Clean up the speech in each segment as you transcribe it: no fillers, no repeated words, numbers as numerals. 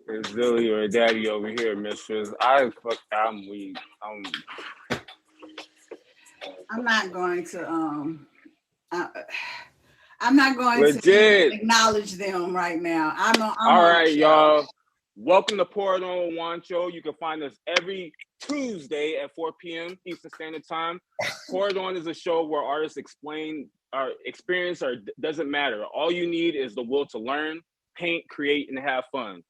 It's Billy or Daddy over here, mistress. I'm weak. I'm not going to I'm not going to Legit. acknowledge them right now. I'm All on right, the show. y'all. Welcome to Pour It On with Juancho. You can find us every Tuesday at 4 p.m. Eastern Standard Time. Pour It On is a show where artists explain our experience or doesn't matter. All you need is the will to learn, paint, create, and have fun.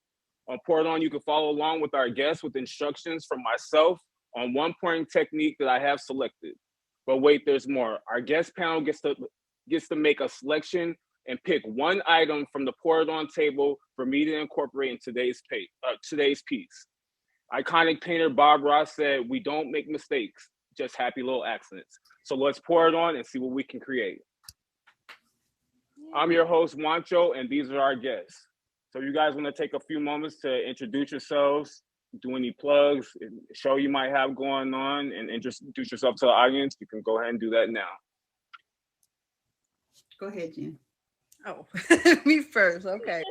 On Pour It On, you can follow along with our guests with instructions from myself on one pouring technique that I have selected. But wait, there's more. Our guest panel gets to make a selection and pick one item from the Pour It On table for me to incorporate in today's piece. Iconic painter Bob Ross said, "We don't make mistakes, just happy little accidents." So let's pour it on and see what we can create. I'm your host, Juancho, and these are our guests. So you guys want to take a few moments to introduce yourselves, do any plugs, show you might have going on, and introduce yourself to the audience, you can go ahead and do that now. Go ahead, Jen. Oh, me first. Okay.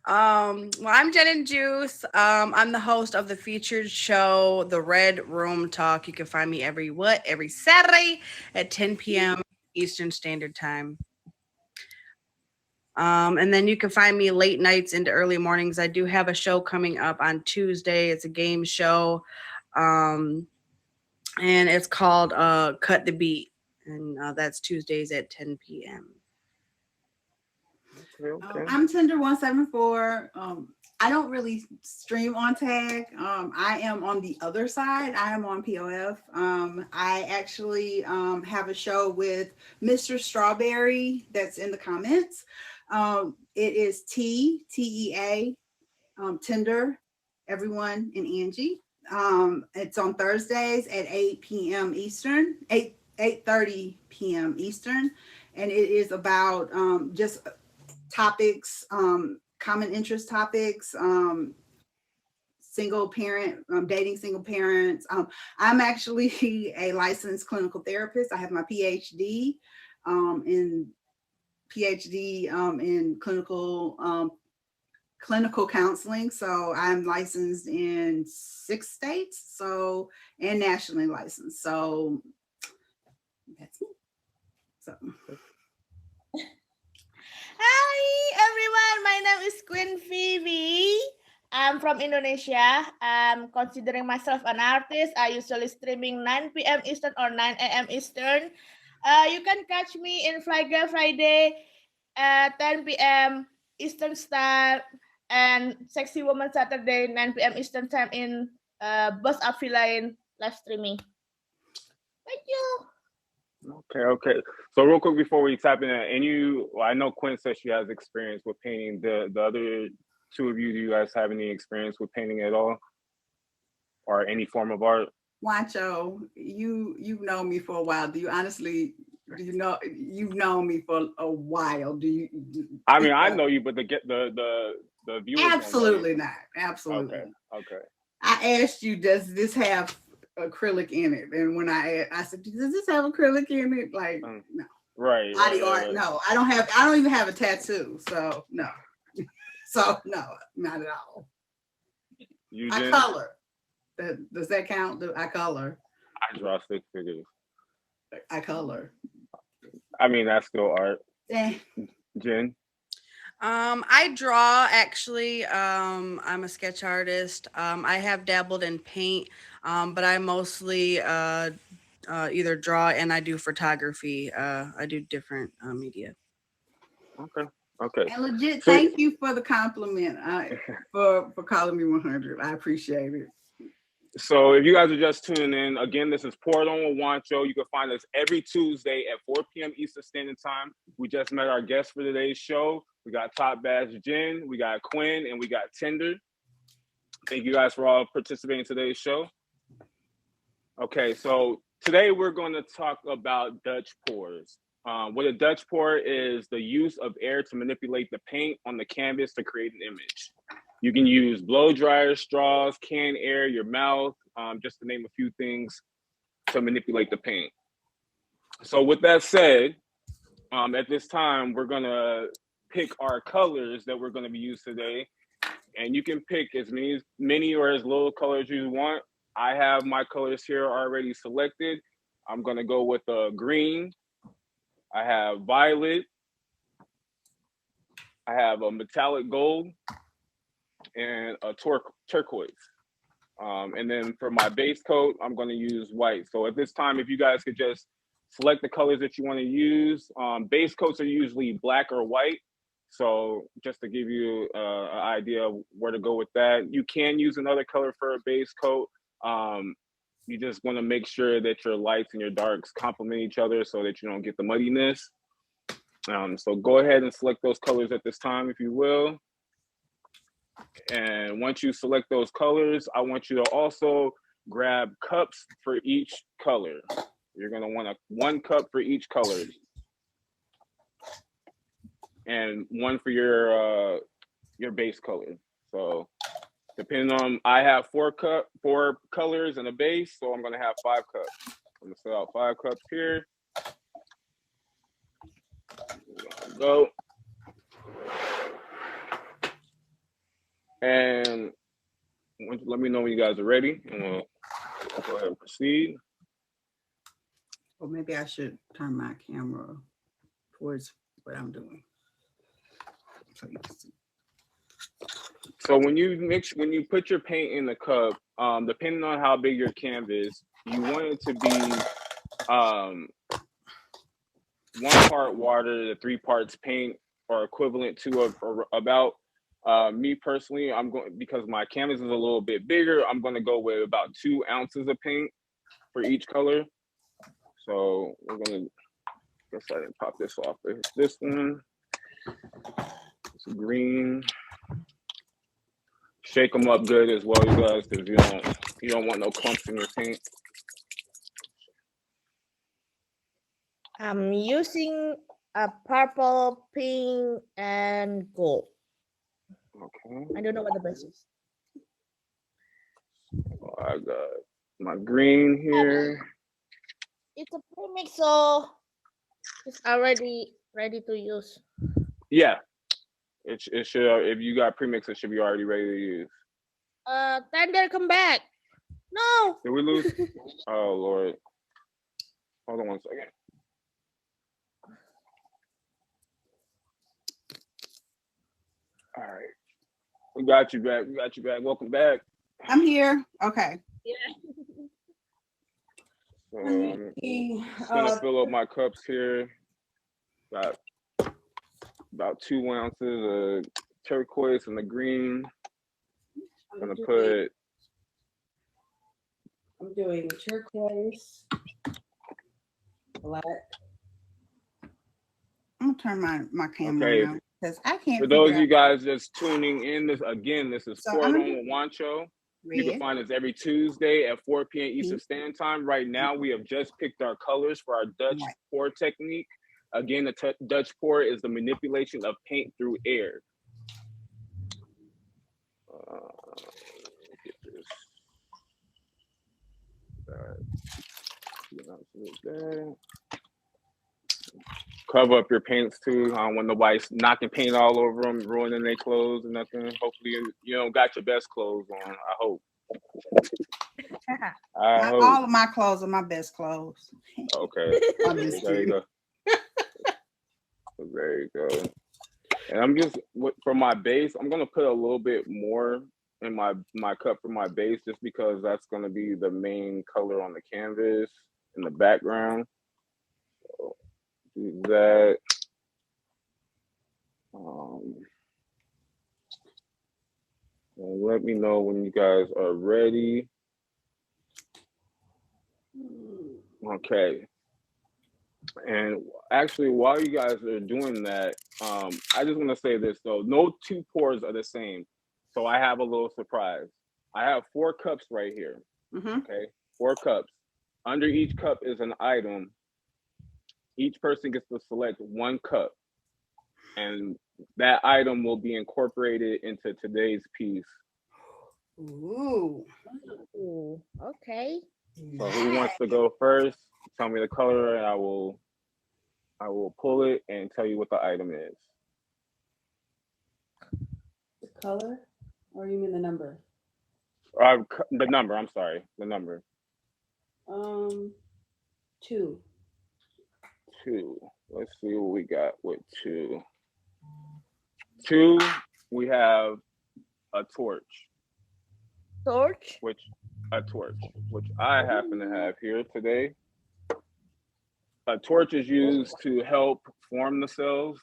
Well, I'm Jen and Juice. I'm the host of the featured show, The Red Room Talk. You can find me every Saturday at 10 p.m. Eastern Standard Time. And then you can find me late nights into early mornings. I do have a show coming up on Tuesday. It's a game show. And it's called Cut the Beat. And that's Tuesdays at 10 p.m. Okay. I'm Tender174. I don't really stream on Tag. I am on the other side. I am on POF. I actually have a show with Mr. Strawberry that's in the comments. It is TEA, Tender, everyone, and Angie. It's on Thursdays at 8 p.m. Eastern, 8:30 p.m. Eastern, and it is about just topics, common interest topics, single parent, dating single parents. I'm actually a licensed clinical therapist. I have my PhD in clinical counseling. So I'm licensed in 6 states, and nationally licensed. So that's it. So. Hi everyone, my name is Queen Vivi. I'm from Indonesia. I'm considering myself an artist. I usually streaming 9 p.m. Eastern or 9 a.m. Eastern. You can catch me in Flaga Friday at 10 p.m. Eastern Time and Sexy Woman Saturday 9 p.m. Eastern Time in Bus Affiliate live streaming. Thank you. Okay. So real quick before we tap in, I know Quinn says she has experience with painting. The other two of you, do you guys have any experience with painting at all, or any form of art? Juancho, you've known me for a while. Do you honestly? Do you know you've known me for a while? Do you? I mean, I know you, but the viewers. Absolutely not. Absolutely. Okay. I asked you, does this have acrylic in it? And when I said, does this have acrylic in it? Like, no. Right. Body art, no. I don't even have a tattoo. So no. So no, not at all. I color. Does that count? I color. I draw stick figures. I color. I mean, that's still art. Eh. Jen? I draw actually. I'm a sketch artist. I have dabbled in paint, but I mostly either draw and I do photography. I do different media. Okay. And legit, So- thank you for the compliment. For calling me 100. I appreciate it. So if you guys are just tuning in, again, this is Poured On with Juancho. You can find us every Tuesday at 4 p.m. Eastern Standard Time. We just met our guests for today's show. We got Top Bass Jen, we got Quinn, and we got Tinder. Thank you guys for all participating in today's show. Okay, so today we're going to talk about Dutch pours. What a Dutch pour is the use of air to manipulate the paint on the canvas to create an image. You can use blow dryers, straws, canned air, your mouth, just to name a few things to manipulate the paint. So with that said, at this time, we're going to pick our colors that we're going to be used today. And you can pick as many or as little colors you want. I have my colors here already selected. I'm going to go with a green. I have violet. I have a metallic gold and a turquoise. And then for my base coat, I'm going to use white. So at this time, if you guys could just select the colors that you want to use. Base coats are usually black or white. So just to give you an idea of where to go with that, you can use another color for a base coat. You just want to make sure that your lights and your darks complement each other so that you don't get the muddiness. So go ahead and select those colors at this time, if you will. And once you select those colors, I want you to also grab cups for each color. You're going to want one cup for each color. And one for your base color. So depending on, I have four colors and a base, so I'm gonna have 5 cups. I'm gonna set out 5 cups here. Go. And let me know when you guys are ready. And we'll go ahead and proceed. Or maybe I should turn my camera towards what I'm doing. So you can see. So when you put your paint in the cup, depending on how big your canvas, you want it to be 1 part water to 3 parts paint, or equivalent to about. Me personally, I'm going, because my canvas is a little bit bigger, I'm going to go with about 2 ounces of paint for each color. So we're going to, let's go ahead and pop this off. This one, it's green. Shake them up good as well, you guys, because you don't want no clumps in your paint. I'm using a purple, pink, and gold. Okay. I don't know what the best is. Oh, I got my green here. It's a premix, so it's already ready to use. Yeah. It should, if you got premix, it should be already ready to use. Thunder, come back. No. Did we lose? Oh, Lord. Hold on 1 second. All right. We got you back. Welcome back. I'm here. Okay. Yeah. So I'm just gonna fill up my cups here. Got about 2 ounces of turquoise and the green. I'm doing turquoise, black. I'm gonna turn my camera Okay. around because I can't. For those of you guys just tuning in, this is So Poured I'm On gonna with Juancho. You red. can find us every Tuesday at 4 p.m. Eastern Standard Time. Right now, we have just picked our colors for our Dutch pour technique. Again, the Dutch pour is the manipulation of paint through air. Get this. Cover up your paints too. I don't want nobody knocking paint all over them, ruining their clothes or nothing. Hopefully, you don't got your best clothes on. I hope. All of my clothes are my best clothes. Okay. I'm just There you kidding. go. There you go. And I'm just for my base, I'm gonna put a little bit more in my cup for my base, just because that's gonna be the main color on the canvas in the background. So do that. And let me know when you guys are ready. Okay. And actually, while you guys are doing that, I just want to say this though: no two pours are the same. So I have a little surprise. I have 4 cups right here. Okay, 4 cups. Under each cup is an item. Each person gets to select 1 cup, and that item will be incorporated into today's piece. Ooh. Ooh, okay. So who wants to go first? Tell me the color, and I will pull it and tell you what the item is. The color, or you mean the number? The number. I'm sorry, the number. 2. 2. Let's see what we got with 2. 2. We have a torch. Torch. Which I happen to have here today. A torch is used to help form the cells.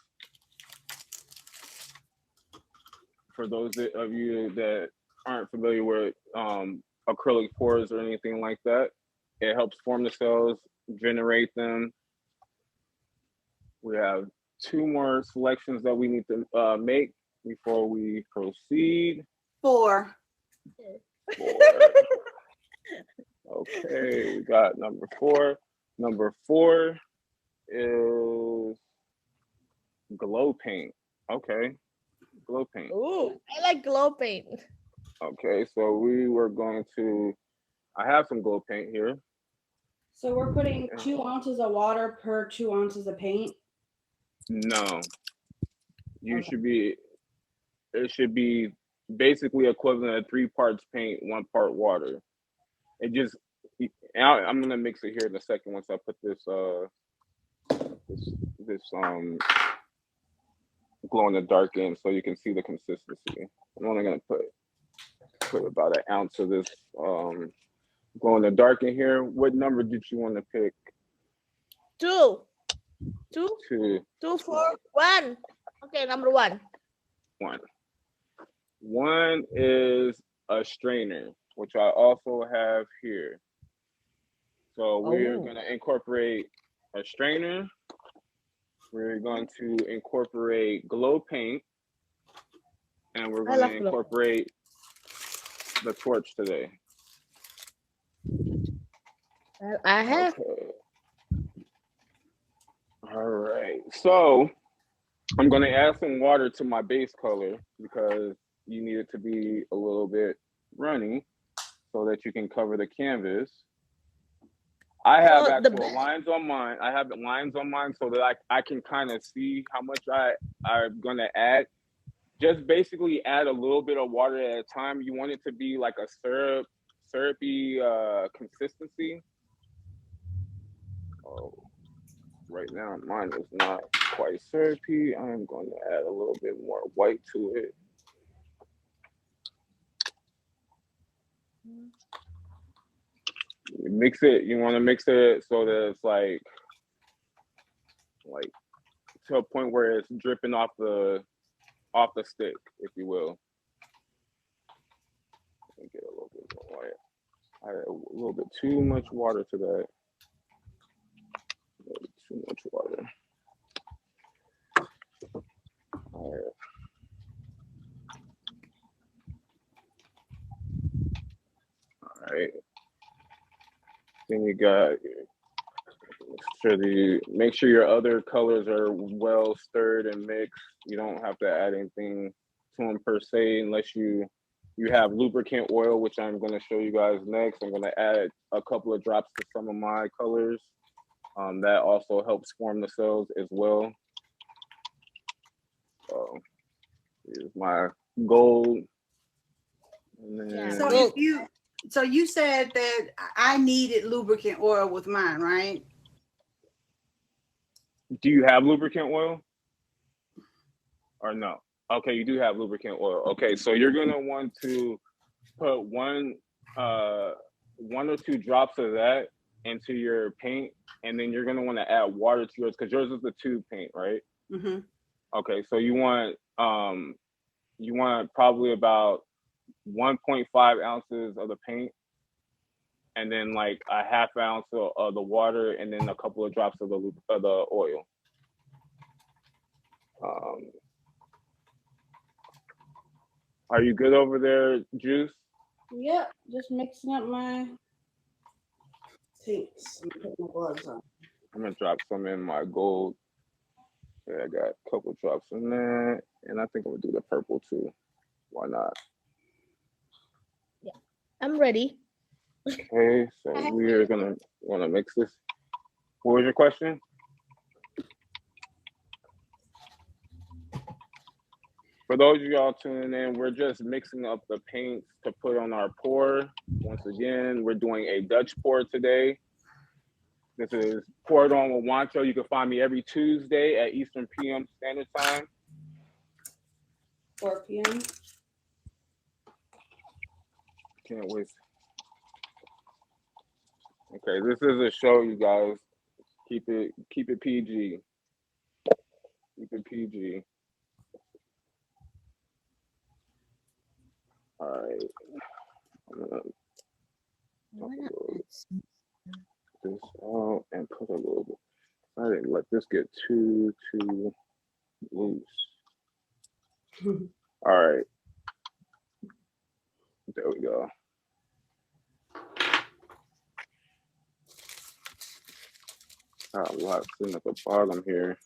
For those of you that aren't familiar with acrylic pours or anything like that, it helps form the cells, generate them. We have 2 more selections that we need to make before we proceed. 4. 4. Okay, we got number 4. Number 4 is glow paint. Okay, glow paint. Ooh, I like glow paint. Okay, so we were going to, I have some glow paint here. So we're putting 2 ounces of water per 2 ounces of paint? No. It should be basically equivalent of 3 parts paint, 1 part water. It just, I'm gonna mix it here in a second once I put this glow in the dark in, so you can see the consistency. I'm only gonna put about an ounce of this glow in the dark in here. What number did you want to pick? 2. 2. 2. 2, 4, 1. Okay, number 1. 1. 1 is a strainer, which I also have here. So we're going to incorporate a strainer. We're going to incorporate glow paint, and we're going to incorporate the torch today. Well, I have. Okay. All right. So I'm going to add some water to my base color because you need it to be a little bit runny so that you can cover the canvas. I have actual lines on mine. I have lines on mine so that I can kind of see how much I'm going to add. Just basically add a little bit of water at a time. You want it to be like a syrupy consistency. Oh, right now mine is not quite syrupy. I'm going to add a little bit more white to it. Mix it. You want to mix it so that it's like to a point where it's dripping off the stick, if you will. Let me get a little bit more white. I add a little bit too much water to that. Too much water. All right. All right. Then you got, make sure your other colors are well stirred and mixed. You don't have to add anything to them per se unless you have lubricant oil, which I'm going to show you guys next. I'm going to add a couple of drops to some of my colors. That also helps form the cells as well. So here's my gold. And Yeah. then, So you said that I needed lubricant oil with mine, right? do you have lubricant oil or no? Okay, you do have lubricant oil. Okay, so you're gonna want to put one or two drops of that into your paint, and then you're gonna want to add water to yours because yours is the tube paint, right? Mm-hmm. Okay, so you want probably about 1.5 ounces of the paint, and then like a half ounce of the water, and then a couple of drops of the oil. Are you good over there, Juice? Yep, just mixing up my paints. I'm putting my gloves on. I'm gonna drop some in my gold. Yeah, I got a couple drops in that, and I think I'm gonna do the purple too. Why not? Yeah, I'm ready. Okay, so we're gonna want to mix this. What was your question? For those of y'all tuning in, we're just mixing up the paints to put on our pour. Once again, we're doing a Dutch pour today. This is Pour It On with Juancho. You can find me every Tuesday at Eastern PM Standard Time. 4 p.m. Can't wait. Okay, this is a show, you guys. Keep it PG. Keep it PG. All right. I'm gonna this out and put a little bit. I didn't let this get too loose. All right. There we go. A lot sitting at the bottom here.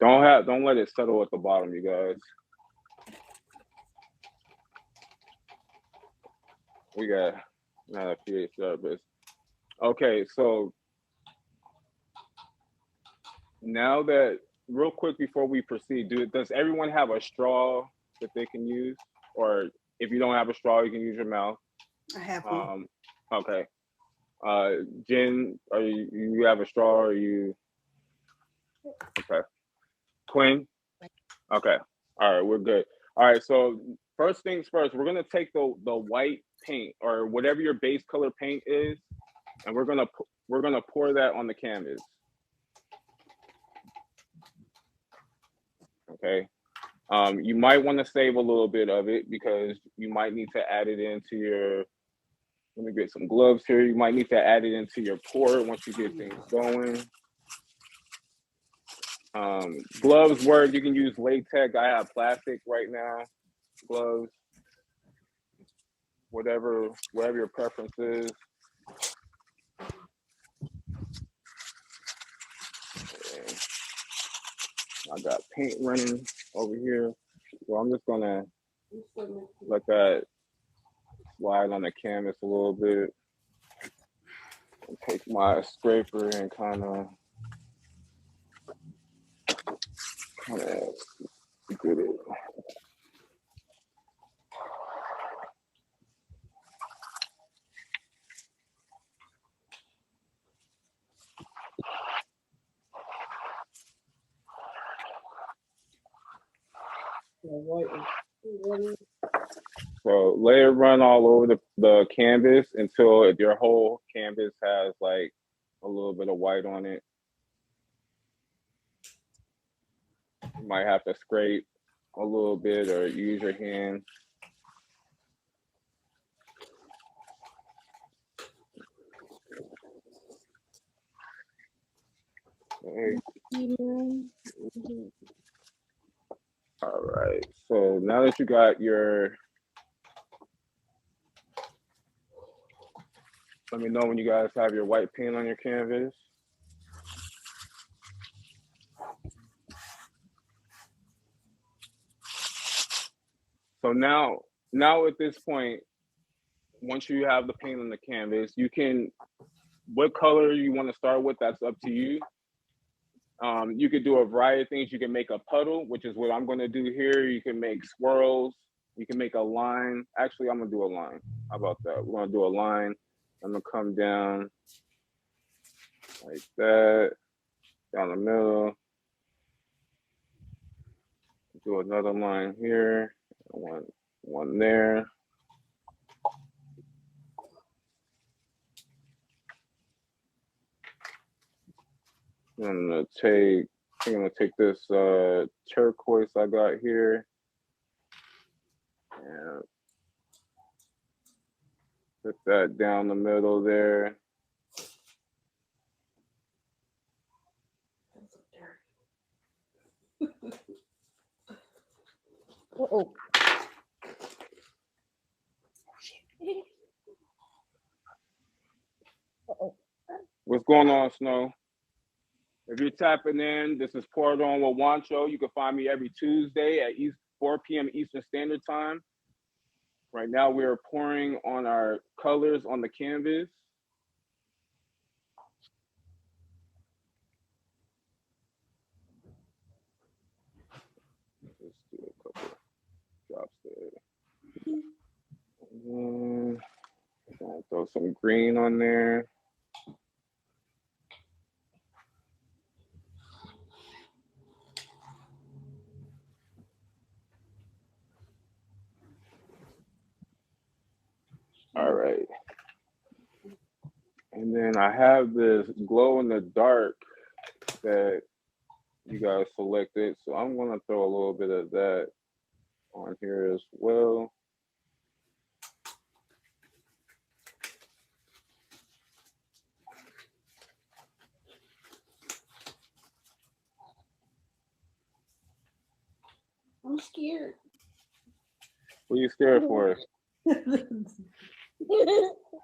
Don't let it settle at the bottom, you guys. We got not a pH service. Okay, so now that real quick before we proceed, does everyone have a straw that they can use? Or if you don't have a straw, you can use your mouth. I have one. Okay. Jen, you have a straw or you okay. Quinn? Okay. All right, we're good. All right, so first things first, we're gonna take the white paint or whatever your base color paint is, and we're gonna pour that on the canvas. Okay. You might want to save a little bit of it because you might need to add it into your. Let me get some gloves here. You might need to add it into your pour once you get things going. Gloves work. You can use latex. I have plastic right now. Gloves. Whatever your preference is. Okay. I got paint running over here. So I'm just gonna let that slide on the canvas a little bit. And take my scraper and kind of get it. So let it run all over the canvas until your whole canvas has like a little bit of white on it. You might have to scrape a little bit or use your hand. Okay. All right. So now that you got your, let me know when you guys have your white paint on your canvas. So now at this point, once you have the paint on the canvas, you can, what color you want to start with, that's up to you. You could do a variety of things. You can make a puddle, which is what I'm going to do here. You can make swirls. You can make a line. Actually, I'm gonna do a line. How about that? We're gonna do a line. I'm gonna come down like that, down the middle. Do another line here, one there. I'm gonna take this turquoise I got here and put that down the middle there. Oh. What's going on, Snow? If you're tapping in, this is Poured On with Juancho. You can find me every Tuesday at 4 p.m. Eastern Standard Time. Right now, we are pouring on our colors on the canvas. Let's do a couple drops there. And then throw some green on there. All right. And then I have this glow in the dark that you guys selected. So I'm gonna throw a little bit of that on here as well. I'm scared. What are you scared for?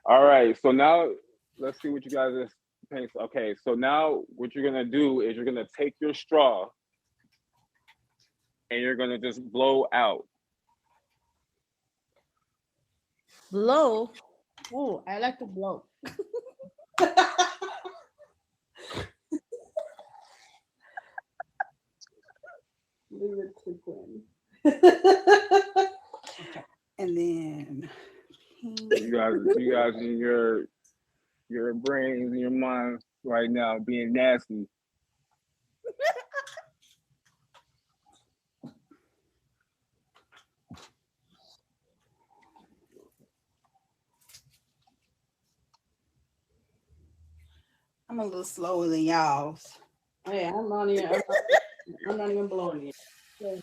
All right, so now let's see what you guys are painting. Okay, so now what you're gonna do is you're gonna take your straw and you're gonna just blow out. Blow. Oh, I like to blow. Leave it to Gwen. And then You guys in your brains and your minds right now being nasty. I'm a little slower than y'all. Hey, I'm not even blowing it. Yeah.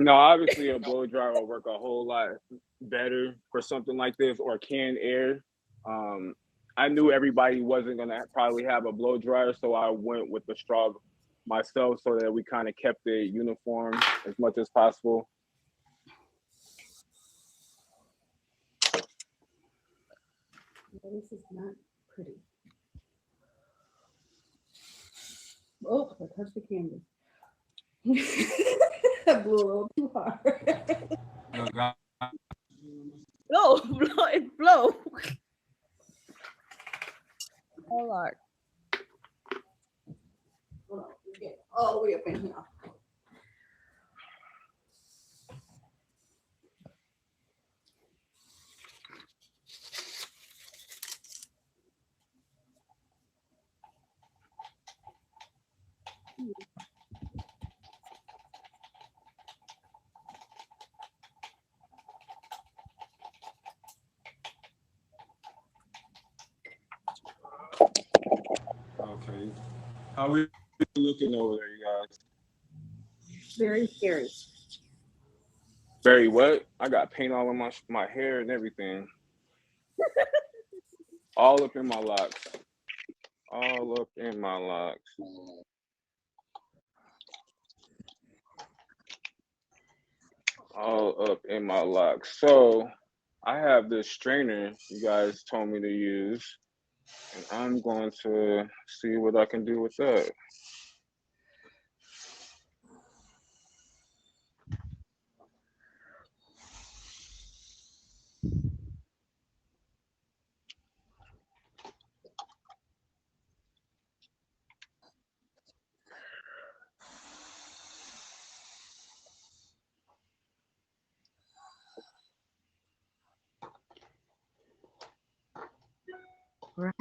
No, obviously a blow dryer will work a whole lot better for something like this, or canned air. I knew everybody wasn't gonna probably have a blow dryer, so I went with the straw myself so that we kind of kept it uniform as much as possible. This is not pretty. Oh, I touched the canvas. I blew a little too hard. Blow, blow, it blow. Oh Lord. Hold on, get all the way up in here. Okay. How are we looking over there, you guys? Very scary. Very what? I got paint all in my hair and everything. All up in my locks. All up in my locks. All up in my locks. So I have this strainer you guys told me to use, and I'm going to see what I can do with that. Right.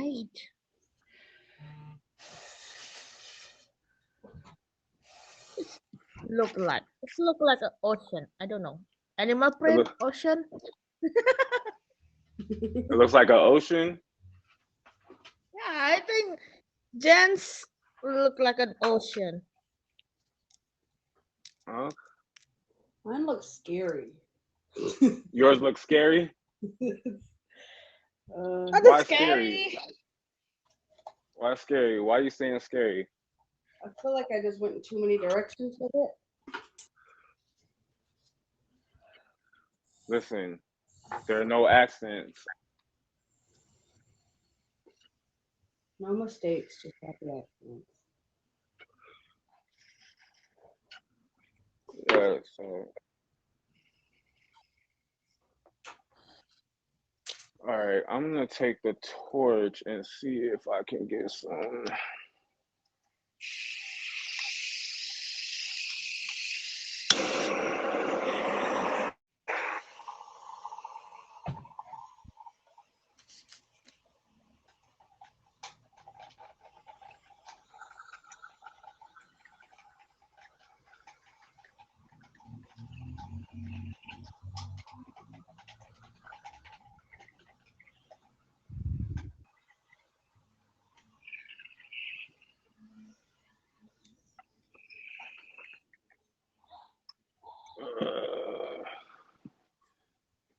It's look like an ocean. I don't know. Animal It, print look, ocean. it looks like an ocean. Yeah, I think Jen's look like an ocean. Huh? Mine looks scary. Yours looks scary. Oh, Why that's scary? scary. Why scary? Why are you saying scary? I feel like I just went in too many directions with it. Listen, there are no accidents. No mistakes, just happy accidents. Yeah, so all right, I'm gonna take the torch and see if I can get some.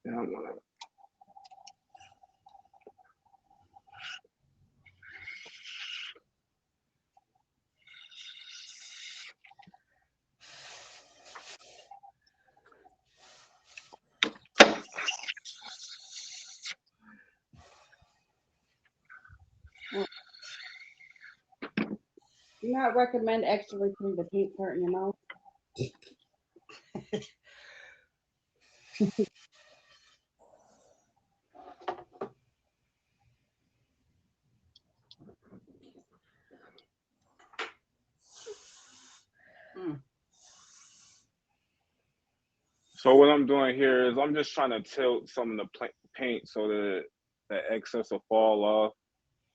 Yeah, I'm gonna- Do not recommend actually putting the paint part in your mouth. So what I'm doing here is I'm just trying to tilt some of the paint so that the excess will fall off,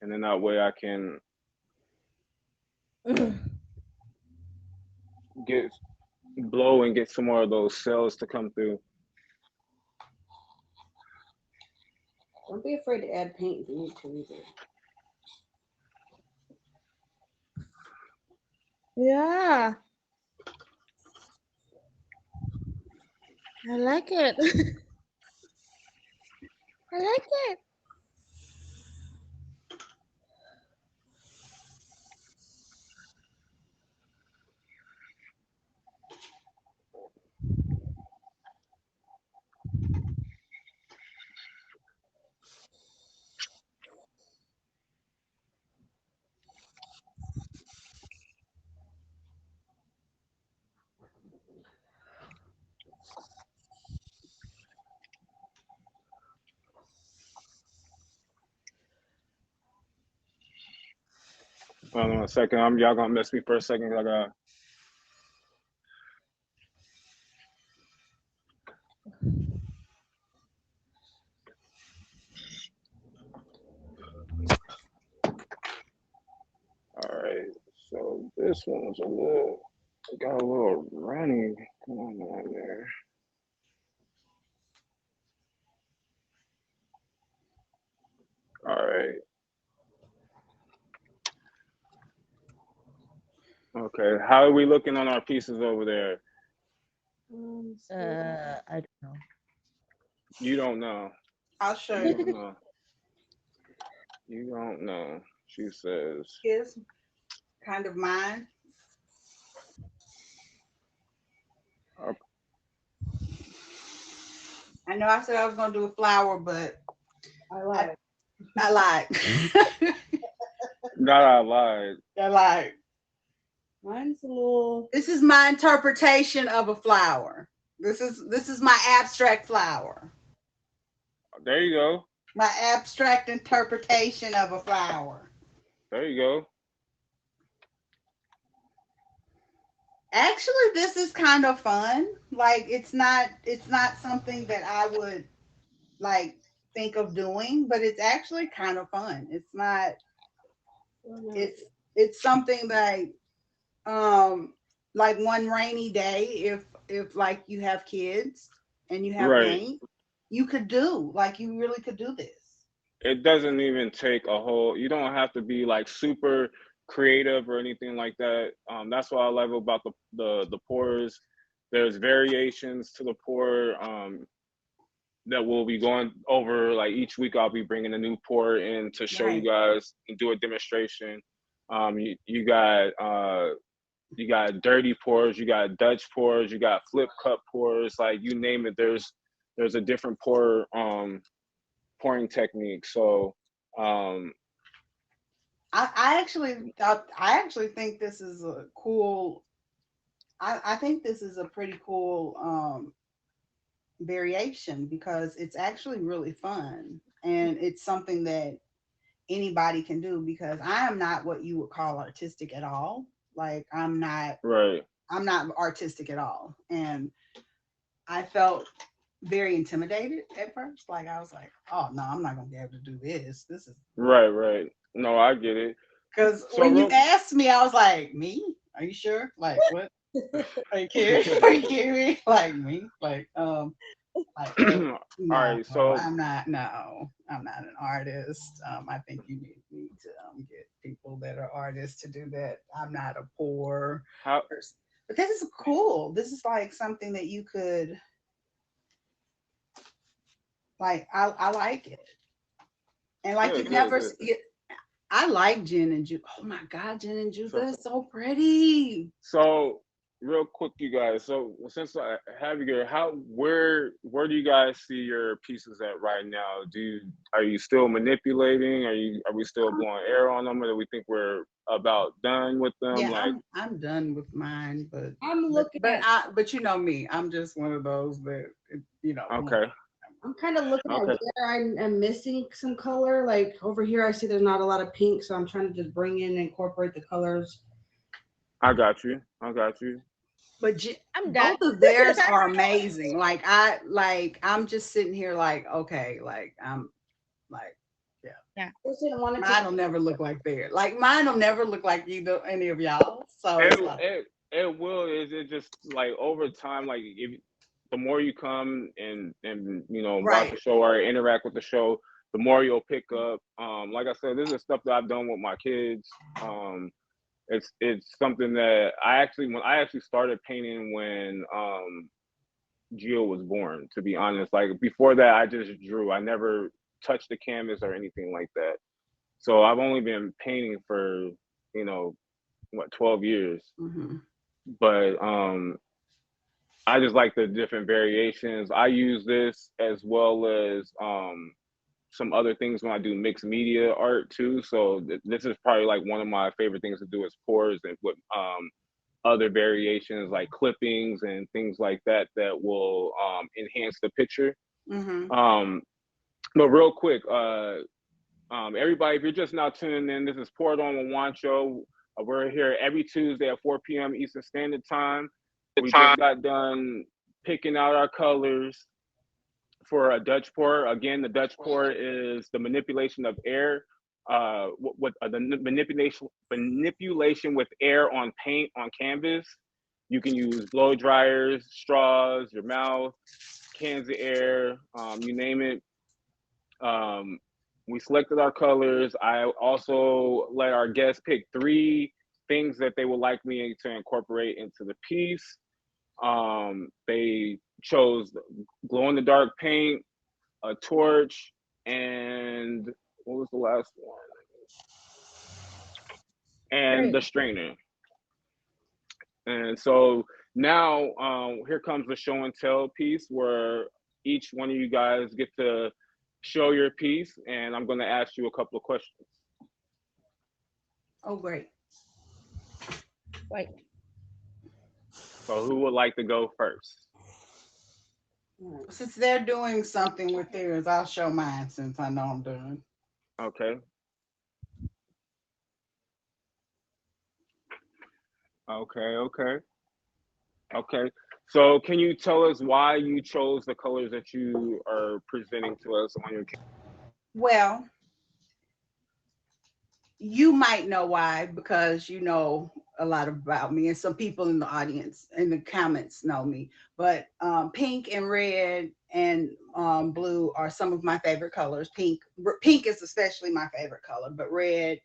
and then that way I can get blow and get some more of those cells to come through. Don't be afraid to add paint if you need to either. Yeah, I like it. I like it. Hold on a second. Y'all gonna miss me for a second. I got. All right. So this one's got a little runny going on there. All right. Okay. How are we looking on our pieces over there? I don't know. You don't know. I'll show You you. don't know. You don't know. She says. Here's kind of mine. Okay. I know I said I was gonna do a flower, but I lied. I lied. Not I lied. I lied. Mine's a little. This is my interpretation of a flower. This is my abstract flower. There you go. My abstract interpretation of a flower. There you go. Actually, this is kind of fun. Like it's not something that I would like think of doing, but it's actually kind of fun. It's not. It's something that like one rainy day, if like you have kids and you have Right. paint, you could do like you really could do this. It doesn't even take a whole. You don't have to be like super creative or anything like that. That's what I love about the pours. There's variations to the pour. That we'll be going over like each week. I'll be bringing a new pour in to show you Right. guys and do a demonstration. You got dirty pours, you got Dutch pours, you got flip cup pours, like you name it. There's a different pouring technique. So I actually think this is a cool. I think this is a pretty cool variation because it's actually really fun and it's something that anybody can do because I am not what you would call artistic at all. Like right. I'm not artistic at all. And I felt very intimidated at first. Like I was like, oh no, I'm not gonna be able to do this. This is Right. No, I get it. because So when you real asked me, I was like, me? Are you sure? Like what? Are you kidding? Are you kidding me? Like me? Like all no, right, so I'm not. No, I'm not an artist. I think you need to get people that are artists to do that. I'm not a poor how person. But this is cool. This is like something that you could like. I like it, and like you've never. good. I like gin and juice. Oh my god, gin and juice. So That's so pretty. so real quick, you guys. So since I have you here, where do you guys see your pieces at right now? Are you still manipulating? Are we still blowing air on them, or do we think we're about done with them? Yeah, Like, I'm done with mine, but I'm looking but at. but you know me, I'm just one of those that okay, I'm kind of looking at okay, where I'm missing some color. Like over here, I see there's not a lot of pink, so I'm trying to just bring in and incorporate the colors. I got you. but I'm done. both of theirs are amazing. I'm just sitting here like okay, like I'm like yeah, Yeah. I just didn't want it mine to. will never look like theirs. Like mine will never look like either any of y'all. So it's It like it will. Is it just like over time? Like if the more you come and watch right. the show or interact with the show, the more you'll pick up. Like I said, this is stuff that I've done with my kids. It's something that when I actually started painting when Gio was born. To be honest, like before that, I just drew. I never touched the canvas or anything like that. So I've only been painting for you know 12 years. Mhm. But I just like the different variations. I use this as well as some other things when I do mixed media art too. So this is probably like one of my favorite things to do is pours and with other variations like clippings and things like that that will enhance the picture. Mhm. Um, but real quick, everybody, if you're just now tuning in, this is Poured On with Juancho. We're here every Tuesday at 4 p.m. Eastern Standard Time. We just got done picking out our colors for a Dutch pour. Again, the Dutch pour is the manipulation of air, the manipulation with air on paint on canvas. You can use blow dryers, straws, your mouth, cans of air, you name it. Um, we selected our colors. I also let our guests pick 3 things that they would like me to incorporate into the piece. They chose glow in the dark paint, a torch, and what was the last one? And Great. the strainer. And so now here comes the show and tell piece where each one of you guys get to show your piece, and I'm going to ask you a couple of questions. Oh great. Wait. So who would like to go first? Since they're doing something with theirs, I'll show mine since I know I'm done. Okay. Okay. So can you tell us why you chose the colors that you are presenting to us on your Well, you might know why, because you know a lot about me, and some people in the audience in the comments know me. But pink and red and blue are some of my favorite colors. Pink is especially my favorite color, but red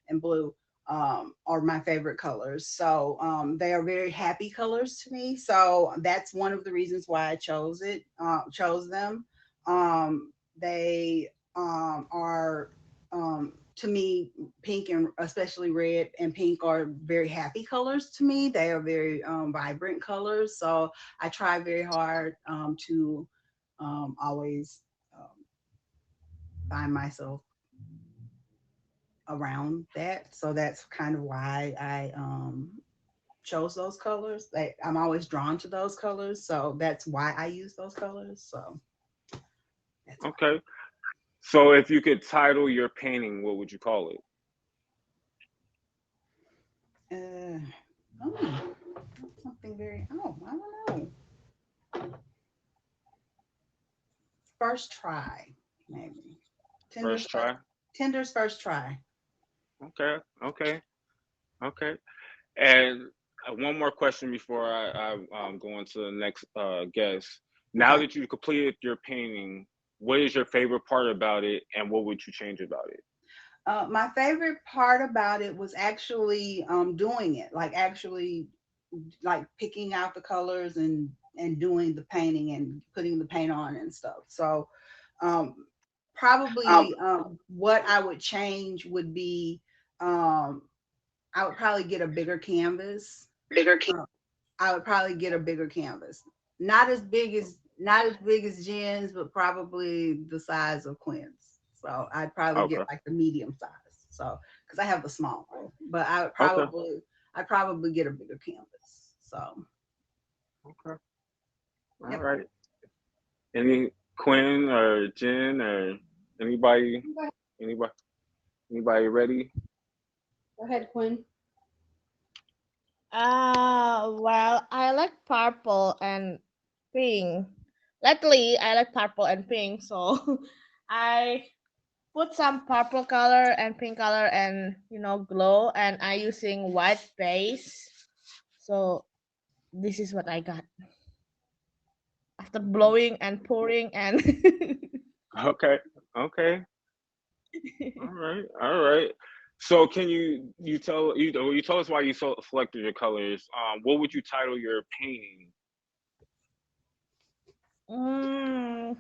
and blue are my favorite colors. So they are very happy colors to me. So that's one of the reasons why I chose them. They are to me, pink and especially red and pink are very happy colors to me. They are very vibrant colors. So I try very hard to always find myself around that. So that's kind of why I chose those colors. I'm always drawn to those colors. So that's why I use those colors. So that's why. Okay. So if you could title your painting, what would you call it? Oh, something very, I don't know. First try, maybe. First try. Tinder's first try. Okay. Okay. Okay. And one more question before I go on to the next guest. Now Okay. that you've completed your painting, what is your favorite part about it, and what would you change about it? My favorite part about it was actually doing it, like actually like picking out the colors and doing the painting and putting the paint on and stuff. So um, probably what I would change would be I would probably get a bigger canvas. Uh, I would probably get a bigger canvas. Not as big as Jen's, but probably the size of Quinn's. So I'd probably get Okay. like the medium size. So because I have the small one, but Okay. I'd probably get a bigger canvas. So Okay. All yep. right. Any Quinn or Jen or anybody? Anybody? Anybody ready? Go ahead, Quinn. Well, I like purple and pink. Lately, I like purple and pink, so I put some purple color and pink color and glow, and I using white base. So this is what I got after blowing and pouring and Okay. Okay. All right. All right. So can you tell us why you selected your colors? What would you title your painting? mm,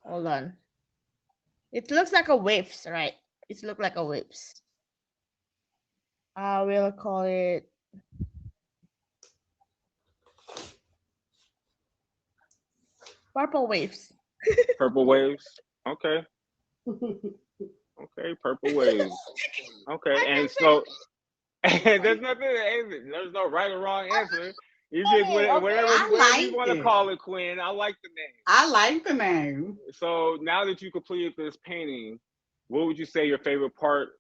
hold on. It looks like a waves, right? It looks like a waves. I will call it purple waves. Purple waves. Okay. Okay. Purple waves. Okay. I can And say so and there's nothing. There's no right or wrong answer. You just funny, okay? whatever I you like want to it. call it, Quinn. I like the name. I like the name. So now that you completed this painting, what would you say your favorite part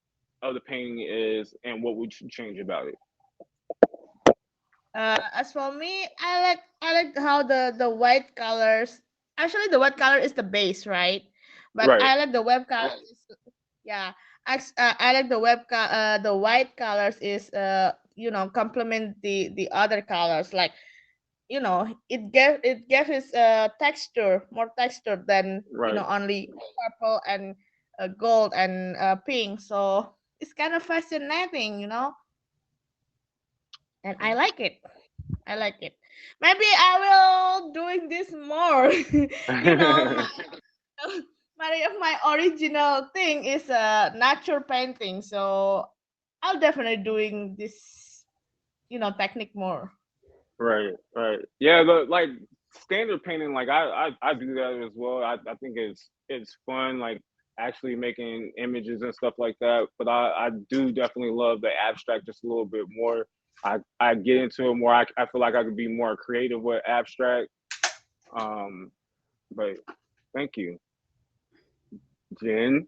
of the painting is, and what would you change about it? As for me, I like how the white colors. Actually, the white color is the base, right? But Right. I like the web colors. Yeah, I like the white colors is complement the other colors. Like it gives its texture, more texture than Right. only purple and gold and pink. So it's kind of fascinating. And I like it. I like it. Maybe I will doing this more. My my original thing is a natural painting, so I'll definitely doing this technique more. Right, right. Yeah, like standard painting, like I do that as well. I think it's fun, like actually making images and stuff like that. But I do definitely love the abstract just a little bit more. I get into it more. I feel like I could be more creative with abstract. Um, but thank you, Jen.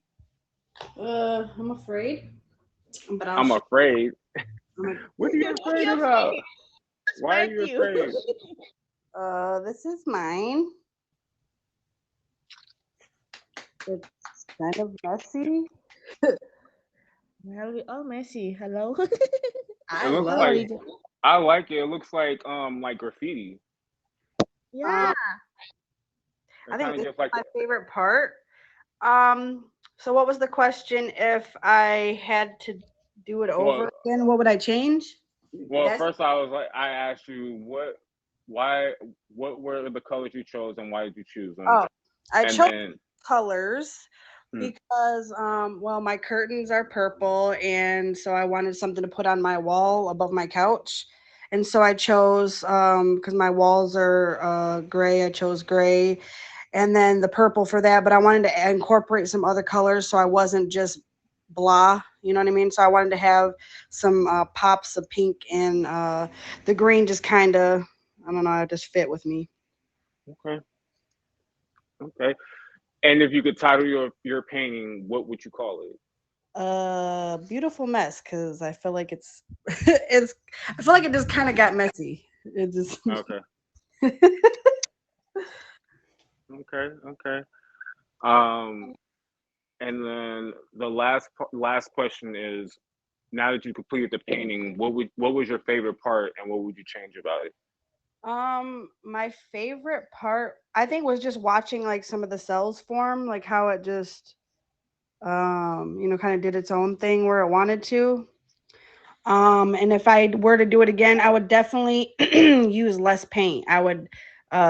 I'm afraid, but I'll I'm show. afraid. I'm What are you What afraid you about? afraid? Why are Thank you you. afraid? This is mine. It's kind of messy. Well, we all messy. Hello. I It looks love like it. I like it. It looks like graffiti. Yeah. It I kind think of this just is like my favorite part. So what was the question? If I had to do it over well, again, what would I change? well. That's First, I asked you why, what were the colors you chose, and why did you choose them? Oh, I And chose then, colors hmm, because well, my curtains are purple, and so I wanted something to put on my wall above my couch. And so I chose because my walls are gray, I chose gray, and then the purple for that, but I wanted to incorporate some other colors so I wasn't just blah, you know what I mean? So I wanted to have some pops of pink, and the green just kind of, I don't know, it just fit with me. okay, okay. And if you could title your painting, what would you call it? Beautiful mess, because I feel like it's it's I feel like it just kind of got messy. It just Okay, okay, okay. Um, and then the last question is: now that you completed the painting, what was your favorite part, and what would you change about it? my favorite part I think was just watching like some of the cells form, like how it just kind of did its own thing where it wanted to. And if I were to do it again, I would definitely use less paint. I would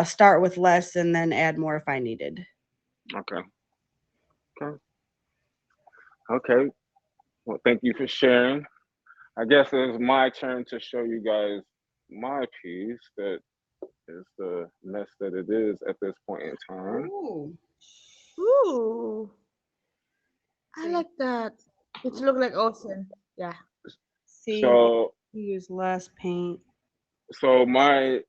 start with less and then add more if I needed. Okay, okay, okay. Well, thank you for sharing. I guess it's my turn to show you guys my piece that is the mess that it is at this point in time. Ooh. Ooh, I See, like that. It look like ocean. Yeah. see, So use less paint. so my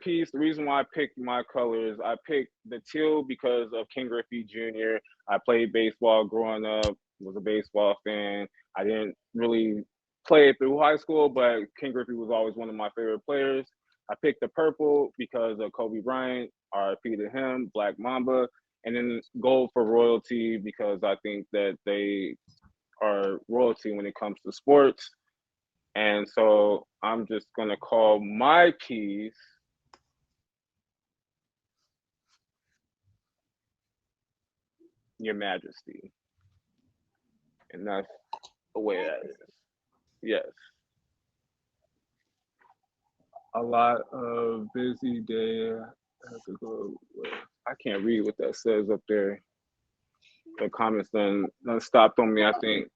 piece, the reason why I picked my colors, I picked the teal because of King Griffey Jr. I played baseball growing up, was a baseball fan. I didn't really play it through high school, but King Griffey was always one of my favorite players. I picked the purple because of Kobe Bryant, RIP to him, Black Mamba, and then gold for royalty because I think that they are royalty when it comes to sports. And so I'm just gonna call my piece Your Majesty. And that's the way that is. Yes. A lot of busy day. I have to go. I can't read what that says up there. The comments done stopped on me, I think.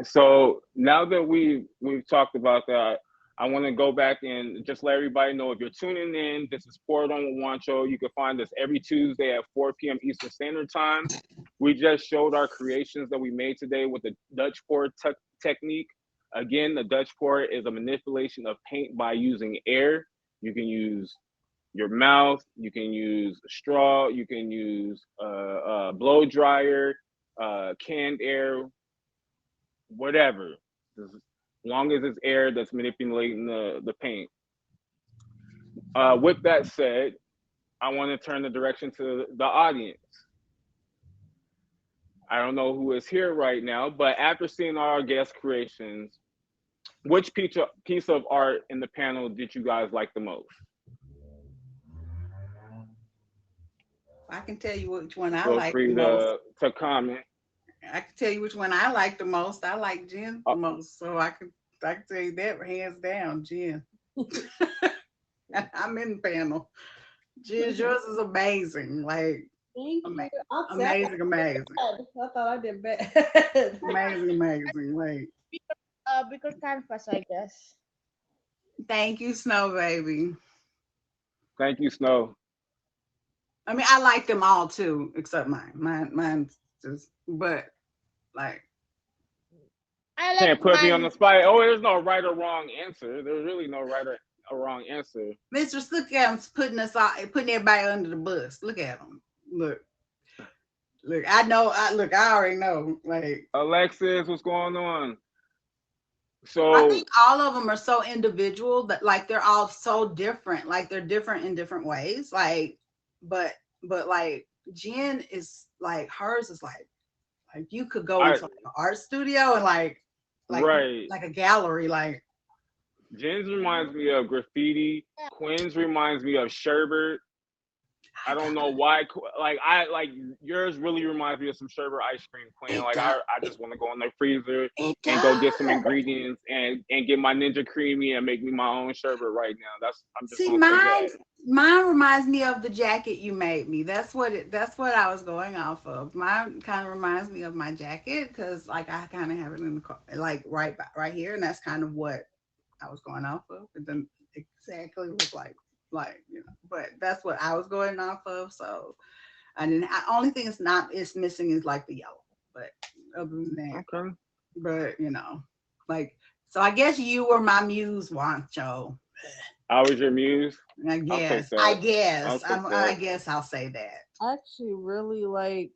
So now that we've talked about that, I want to go back and just let everybody know if you're tuning in, this is Poured On with Juancho. You can find us every Tuesday at 4 p.m. Eastern Standard Time. We just showed our creations that we made today with the Dutch pour technique. Again, the Dutch pour is a manipulation of paint by using air. You can use your mouth, you can use a straw, you can use a blow dryer, canned air, whatever, as long as it's air that's manipulating the paint. With that said, I want to turn the direction to the audience. I don't know who is here right now, but after seeing our guest creations, which piece of art in the panel did you guys like the most? I can tell you which one I Feel like the free most. to comment. I can tell you which one I like the most. I like Jen the Uh, most, so I can tell you that hands down, Jen. I'm in the panel. Jen, yours is amazing. Like Thank you. I'll say amazing, amazing, I thought I did bad. amazing, amazing. Like Bigger canvas, I guess. thank you, Snow Baby. Thank you, Snow. I mean, I like them all too, except mine. Mine's just, but like, I like Can't put me on the mine. spot. Oh, there's no right or wrong answer. There's really no right or wrong answer. Mistress, look at them putting us all, putting everybody under the bus. Look at them. Look. I know. I already know. Like, Alexis, what's going on? So I think all of them are so individual that like they're all so different. Like they're different in different ways. Like, but like Jen is like hers is like you could go I into like an art studio and right. like a gallery. Like Jen's reminds me of graffiti. Quinn's reminds me of sherbet. I don't know why. Like yours really reminds me of some sherbet ice cream, Quinn. it Like does. I just want to go in the freezer It and go get some does. ingredients and get my Ninja Creamy and make me my own sherbet right now. I'm just See, gonna say that. mine reminds me of the jacket you made me. That's what I was going off of. Mine kind of reminds me of my jacket because like I kind of have it in the car, like right here, and that's kind of what I was going off of. It didn't exactly look like but that's what I was going off of. So only thing it's missing is like the yellow, but other than that, Okay. but like so I guess you were my muse, Juancho. I was your muse. I I'll take guess. that. I guess. I'll take I that. guess I'll say that. I actually really like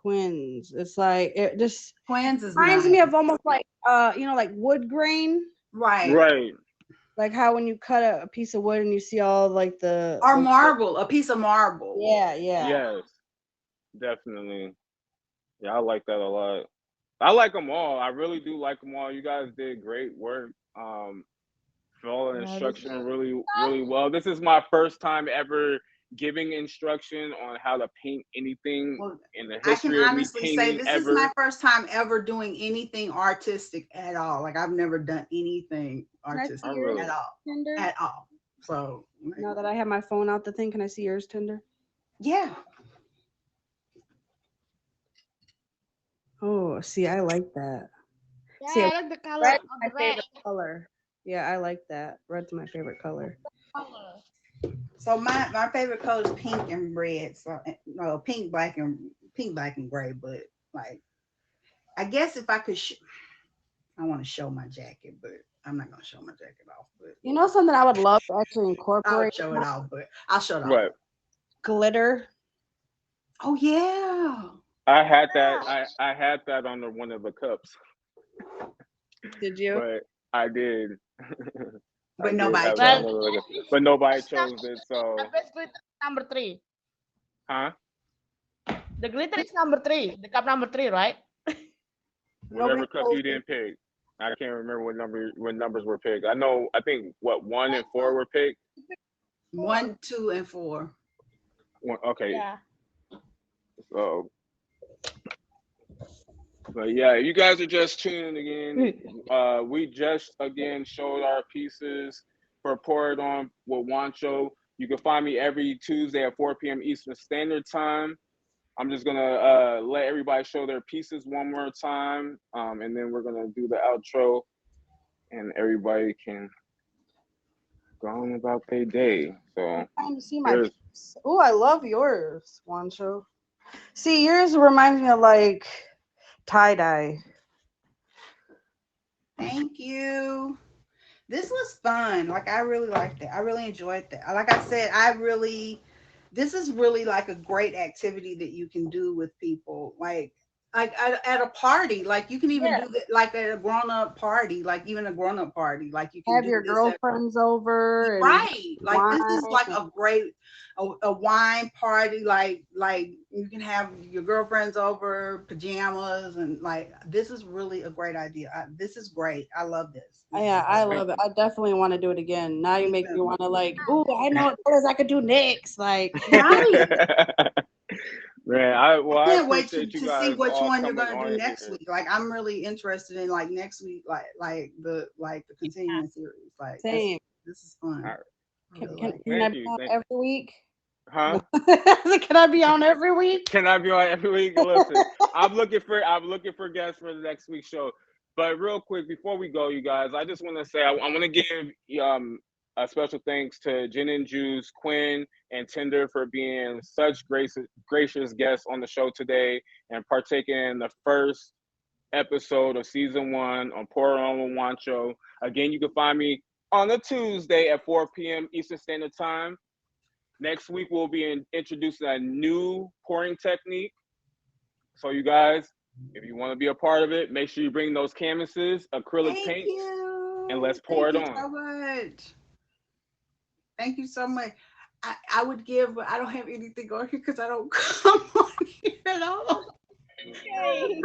Quinn's. It's like it just Twins is reminds nice. me of almost like like wood grain. Right. Right. Like how when you cut a piece of wood and you see all like Or marble, a piece of marble. yeah. Yes. Definitely. Yeah, I like that a lot. I like them all. I really do like them all. You guys did great work. Following instruction really, really well. This is my first time ever giving instruction on how to paint anything in the I can history of me honestly say painting this ever. is my first time ever doing anything artistic at all. Like I've never done anything artistic really? at all. Tinder? At all. So Now that I have my phone out the thing, can I see yours, Tinder? yeah. Oh, see, I like that. Yeah, See, I like the color red's of my the red. favorite color. Yeah, I like that. Red's my favorite color. So my favorite color is pink and red. So no, pink, black, and gray. But like, I guess if I could, I want to show my jacket, but I'm not gonna show my jacket off. But You know something I would love to actually I'll incorporate? show it off. But I'll show it off. What? Glitter. Oh yeah. I had that. I had that on one of the cups. Did you? But I did. But nobody chose. But nobody chose it. So. The best glitter is number 3. Huh? The glitter is number 3. The cup number 3, right? Whatever cup you didn't pick. I can't remember what numbers were picked. I know. I think 1 and 4 were picked. 1, 2, and 4. Okay. Yeah. So. But yeah, you guys are just tuning in. We just again showed our pieces for Pour It On with Juancho. You can find me every Tuesday at 4 p.m. Eastern Standard Time. I'm just gonna let everybody show their pieces one more time, and then we're gonna do the outro, and everybody can go on about their day. So See my oh, I love yours, Juancho. See, yours reminds me of like tie-dye. Thank you. This was fun. Like I really liked it. I really enjoyed that. Like I said, this is really like a great activity that you can do with people. Like at a party, like you can even do that like at a grown-up party, like even a grown-up party, like you can have your girlfriends over, right? Like this is like a great a wine party. Like you can have your girlfriends over, pajamas, and like this is really a great idea. This is great. I love this. Yeah, I love it. I definitely want to do it again. Now you make me want to like, oh, I know what colors I could do next. Like, right. Man, I can't wait to you see which one you're gonna do on next here. week. Like I'm really interested in like next week, like the continuing series. Like same. This is fun. Right. Can I be on every week? Huh? Can I be on every week? Can I be on every week? Listen, I'm looking for guests for the next week's show. But real quick, before we go, you guys, I just want to say I want to give a special thanks to Gin and Juice, Quinn, and Tinder for being such gracious guests on the show today and partaking in the first episode of season 1 on Pour It On with Juancho. Again, you can find me on a Tuesday at 4 p.m. Eastern Standard Time. Next week, we'll be introducing a new pouring technique. So you guys, if you want to be a part of it, make sure you bring those canvases, acrylic paints, and let's pour it Thank you on. so much. Thank you so much. I would give, but I don't have anything on here because I don't come on here at all. Okay.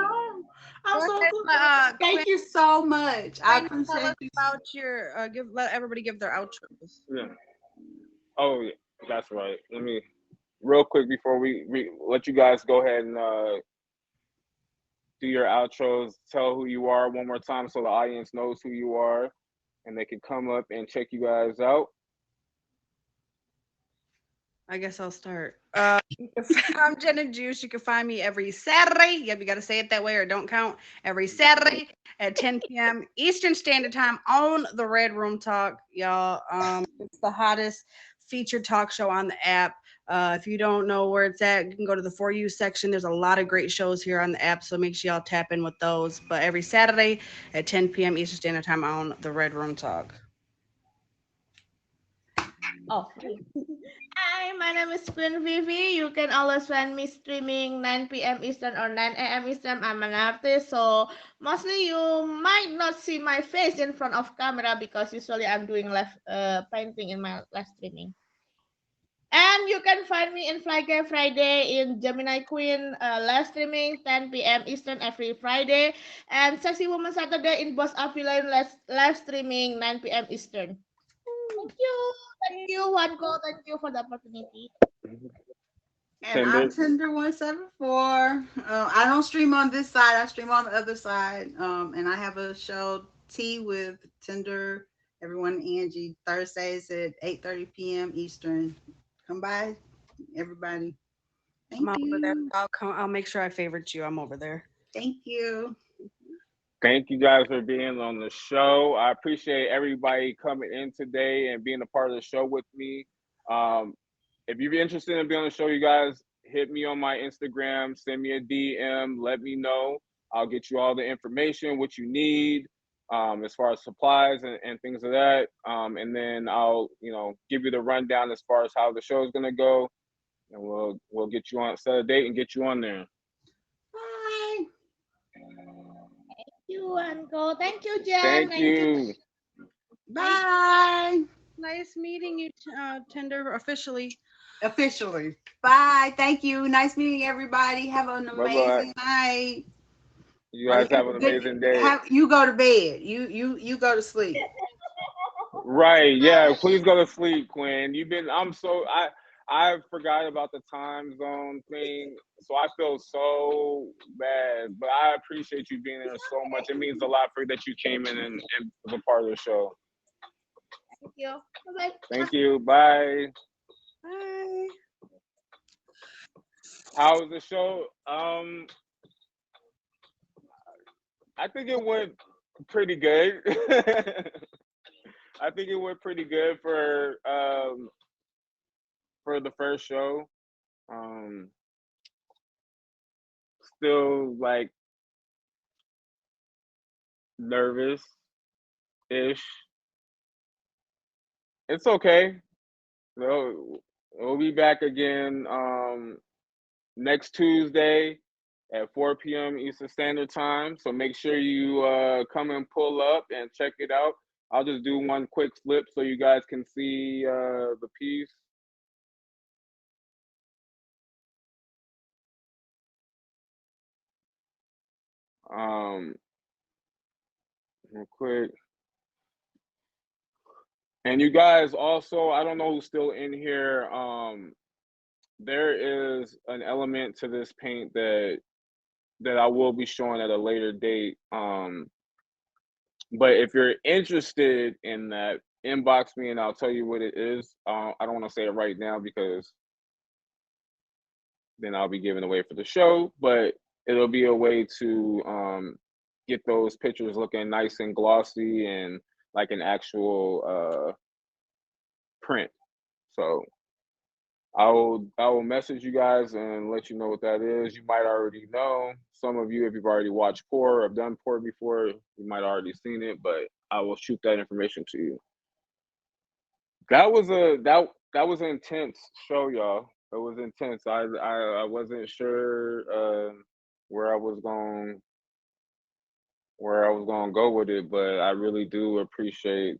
I'm Go so ahead, sorry. Quinn, Thank you so much. I Quinn, tell appreciate us you. about your let everybody give their outros. Yeah. Oh, yeah, that's right. Let me real quick before we let you guys go ahead and do your outros. Tell who you are one more time so the audience knows who you are, and they can come up and check you guys out. I guess I'll start. I'm Jenna Juice. You can find me every Saturday. Yep, you got to say it that way or don't count. Every Saturday at 10 p.m. Eastern Standard Time on the Red Room Talk, y'all. It's the hottest featured talk show on the app. If you don't know where it's at, you can go to the For You section. There's a lot of great shows here on the app, so make sure y'all tap in with those. But every Saturday at 10 p.m. Eastern Standard Time on the Red Room Talk. Oh, hi, my name is Queen Vivi. You can always find me streaming 9 p.m. Eastern or 9 a.m. Eastern. I'm an artist, so mostly you might not see my face in front of camera because usually I'm doing live painting in my live streaming. And you can find me in Fly Guy Friday in Gemini Queen live streaming 10 p.m. Eastern every Friday, and Sexy Woman Saturday in Boss Aviline live streaming 9 p.m. Eastern. Thank you, Juancho. Thank you for the opportunity. And I'm Tinder. Tender174. I don't stream on this side. I stream on the other side. And I have a show Tea with Tinder, everyone, Angie, Thursdays at 8:30 p.m. Eastern. Come by, everybody. I'm Thank over there. you. I'll make sure I favorite you. I'm over there. Thank you. Thank you guys for being on the show. I appreciate everybody coming in today and being a part of the show with me. If you're interested in being on the show, you guys hit me on my Instagram, send me a DM, let me know. I'll get you all the information, what you need, as far as supplies and things of that. And then I'll, give you the rundown as far as how the show is gonna go, and we'll get you on, set a date and get you on there. Bye. Thank you, Juancho. Thank you, Jen. Thank you. Bye. Nice meeting you, Tinder, officially. Officially. Bye. Thank you. Nice meeting everybody. Have an Bye-bye. amazing night. You guys have an amazing day. You go to bed. You go to sleep. Right. Yeah. Please go to sleep, Quinn. I forgot about the time zone thing. So I feel so bad. But I appreciate you being there so much. It means a lot for you that you came in and was a part of the show. Thank you. Bye-bye. Thank you. Bye. Bye. How was the show? I think it went pretty good. I think it went pretty good for the first show. Still like nervous ish. It's okay. We'll be back again next Tuesday at 4 p.m. Eastern Standard Time. So make sure you come and pull up and check it out. I'll just do one quick flip so you guys can see the piece. Real quick. And you guys also, I don't know who's still in here. There is an element to this paint that I will be showing at a later date. But if you're interested in that, inbox me and I'll tell you what it is. I don't want to say it right now because then I'll be giving away for the show. But it'll be a way to get those pictures looking nice and glossy and like an actual print. So I will message you guys and let you know what that is. You might already know. Some of you, if you've already watched Pour or have done Pour before, you might already seen it, but I will shoot that information to you. That was an intense show, y'all. It was intense. I wasn't sure where I was going where I was gonna go with it, but I really do appreciate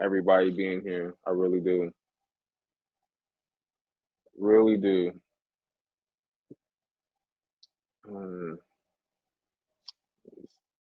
everybody being here. I really do. Really do.